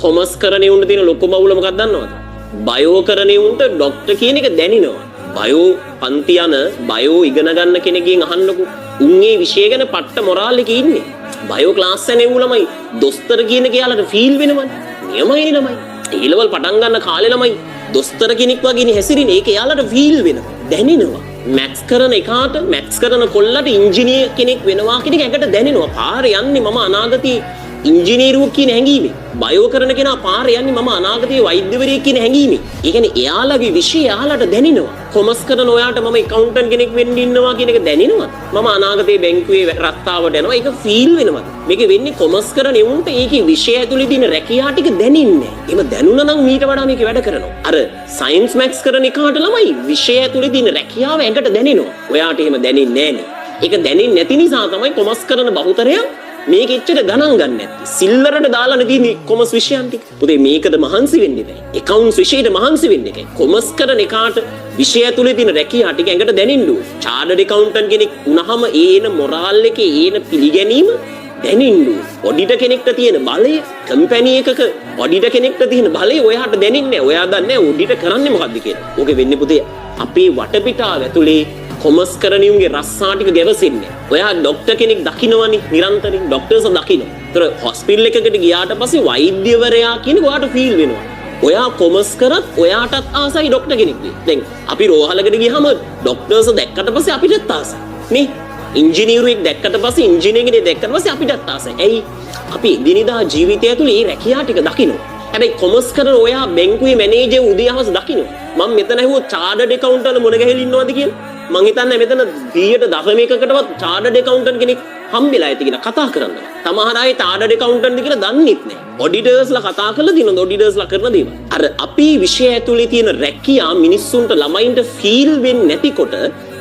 Commerce කරන උන්ට තියෙන ලොකුම අවුල මොකක්ද දන්නවද? බයෝ කරන උන්ට ડોක්ටර් කියන එක දැනෙනවා. බයෝ පන්ති යන බයෝ ඉගෙන ගන්න කෙනෙක්ගෙන් අහන්නකෝ. උන්ගේ විෂය ගැන පට්ට මොරාල් එකේ ඉන්නේ. බයෝ ක්ලාස් එකේ නෙවුලමයි දොස්තර කියන කයාලට ෆීල් වෙනවනේ. නියමයි ළමයි. ඒ ලෙවල් පටන් ගන්න කාලේ ළමයි දොස්තර කෙනෙක් වගේනේ හැසිරෙන්නේ. ඒක යාලට ෆීල් වෙනවා. දැනෙනවා. මැත්ස් කරන එකාට මැත්ස් කරන කොල්ලට ඉංජිනේර් කෙනෙක් වෙනවා කියන එක ඇඟට දැනෙනවා. පාරේ යන්නේ මම අනාගතේ ඉංජිනේරුවෙක් කියන හැඟීමෙන්. බයෝ කරන කෙනා පාරේ යන්නේ මම අනාගතේ වෛද්‍යවරයෙක් කියන හැඟීමෙන්. ඒ කියන්නේ එයාලගේ විෂය එයාලට දැනෙනවා. කොමර්ස් කරන ඔයාට මම ඇකවුන්ටන්ට් කෙනෙක් වෙන්න ඉන්නවා කියන එක දැනෙනවා. මම අනාගතේ බැංකුවේ රත්තාවට යනවා. ඒක ෆීල් වෙනවා. මේක වෙන්නේ කොමර්ස් කරන එවුන්ට ඒකේ විෂය ඇතුලේ තියෙන රැකියාව ටික දැනෙන්නේ නැහැ. එහෙම දැනුණා නම් මීට වඩා මේක වැඩ කරනවා. අර සයන්ස් මැත්ස් කරන එකාට ළමයි විෂය ඇතුලේ තියෙන රැකියාව ඇඟට දැනෙනවා. ඔයාට එහෙම දැනෙන්නේ නැහැ. ඒක දැනෙන්නේ නැති නිසා තමයි කොමර්ස් කරන බහුතරයක් මේක එච්චර ගණන් ගන්න නැත්තේ. සිල්ලරට දාලා නෙදී කොමර්ස් විෂයන් ටික. පුතේ මේකද මහන්සි වෙන්නේ නැහැ. ඇකවුන්ට්ස් විෂයට මහන්සි වෙන්නේ නැහැ. කොමර්ස් කරන එකාට විෂය ඇතුලේ තියෙන රැකියාව ටික ඇඟට දැනෙන්න ඕන. චාර්ටර්ඩ් ඇකවුන්ටන්ට් කෙනෙක් වුණාම ඒන මොරාල් එකේ ඒන පිළිගැනීම දැනෙන්න ඕන. ඔඩිටර් කෙනෙක්ට තියෙන බලය, කම්පැනි එකක ඔඩිටර් කෙනෙක්ට තියෙන බලය ඔයාට දැනෙන්නේ නැහැ. ඔයා දන්නේ නැහැ ඔඩිටර් කරන්නේ මොකද්ද කියලා. ඕකේ වෙන්නේ පුතේ අපේ වටපිටාව ඇතුලේ කොමර්ස් කරනියුන්ගේ රස්සා ටික ගැවසෙන්නේ. ඔයා ડોක්ටර් කෙනෙක් දකින්නවනේ නිරන්තරයෙන් ડોක්ටර්ස් දකින්න. ඒතර හොස්පිටල් එකකට ගියාට පස්සේ වෛද්‍යවරයා කියන ඔයාට ෆීල් වෙනවා. ඔයා කොමර්ස් කරත් ඔයාටත් ආසයි ડોක්ටර් කෙනෙක් වෙන්න. දැන් අපි රෝහලකට ගියාම ડોක්ටර්ස් දැක්කට පස්සේ අපිටත් ආසයි. නේ? ඉංජිනේරුවෙක් දැක්කට පස්සේ ඉංජිනේර කෙනෙක් දැක්කට පස්සේ අපිටත් ආසයි. ඇයි? අපි දිනදා ජීවිතය ඇතුලේ මේ රැකියාව ටික දකින්න. හැබැයි කොමර්ස් කරන ඔයා බැංකුවේ මැනේජර් උදේ-හවස දකින්න. මම මෙතන ඇහුවොත් චාර්ටර්ඩ් ඇකවුන්ටන්ට් වල මොන ගහලා ඉන්නවද කියලා. මං හිතන්නේ මෙතන 100%කටවත් චාර්ටර්ඩ් ඇකවුන්ටන්ට් කෙනෙක් හම්බෙලා ඇති කියලා කතා කරනවා. සමහර අය චාර්ටර්ඩ් ඇකවුන්ටන්ට් කියලා දන්නෙත් නැහැ. ඔඩිටර්ස්ලා කතා කරලා දිනන ඔඩිටර්ස්ලා කරන දේවල්. අර අපේ විෂය ඇතුලේ තියෙන රැකියා මිනිස්සුන්ට ළමයින්ට ෆීල් වෙන්නේ නැතිකොට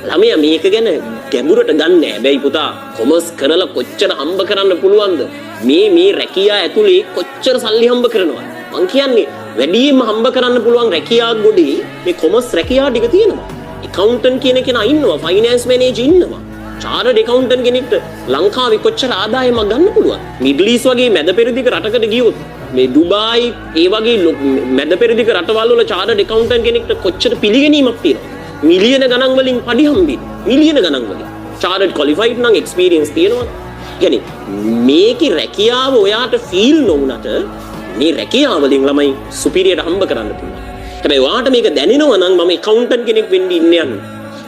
ළමයා මේක ගැන ගැඹුරට ගන්න නැහැ. හැබැයි පුතා කොමර්ස් කරලා කොච්චර හම්බ කරන්න පුළුවන්ද? මේ රැකියා ඇතුලේ කොච්චර සල්ලි හම්බ කරනවද? මං කියන්නේ වැඩියෙන්ම හම්බ කරන්න පුළුවන් රැකියාවක් ගොඩේ මේ කොමර්ස් රැකියාව ටික තියෙනවා. ඇකවුන්ටන්ට් කියන කෙනා ඉන්නවා, ෆයිනෑන්ස් මැනේජර් ඉන්නවා. චාර්ටර්ඩ් ඇකවුන්ටන්ට් කෙනෙක්ට ලංකාවේ කොච්චර ආදායමක් ගන්න පුළුවන්? මිඩල් ඊස්ට් වගේ මැද පෙරදිග රටකට ගියොත් මේ ඩුබායි ඒ වගේ මැද පෙරදිග රටවල් වල චාර්ටර්ඩ් ඇකවුන්ටන්ට් කෙනෙක්ට කොච්චර පිළිගැනීමක් තියෙනවද? මිලියන ගණන් වලින් පඩි හම්බෙන්නේ. මිලියන ගණන් වලින්. චාර්ටර්ඩ් ක්වොලිෆයිඩ් නම් එක්ස්පීරියන්ස් තියෙනවා. يعني මේකේ රැකියාව ඔයාට ෆීල් නොවුනට මේ රැකියාව වලින් ළමයි සුපිරියට හම්බ කරන්න පුළුවන්. හැබැයි ඔයාට මේක දැනෙනවා නම් මම ඇකවුන්ටන්ට් කෙනෙක් වෙන්න ඉන්නේ යන්නේ.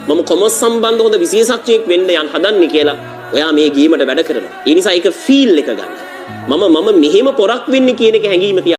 මම කොමර්ස් සම්බන්ධ හොඳ විශේෂඥයෙක් වෙන්න යන් හදන්නේ කියලා ඔයා මේ ගීමට වැඩ කරනවා. ඒ නිසා ඒක ෆීල් එක ගන්න. මම මෙහෙම පොරක් වෙන්නේ කියන එක හැඟීම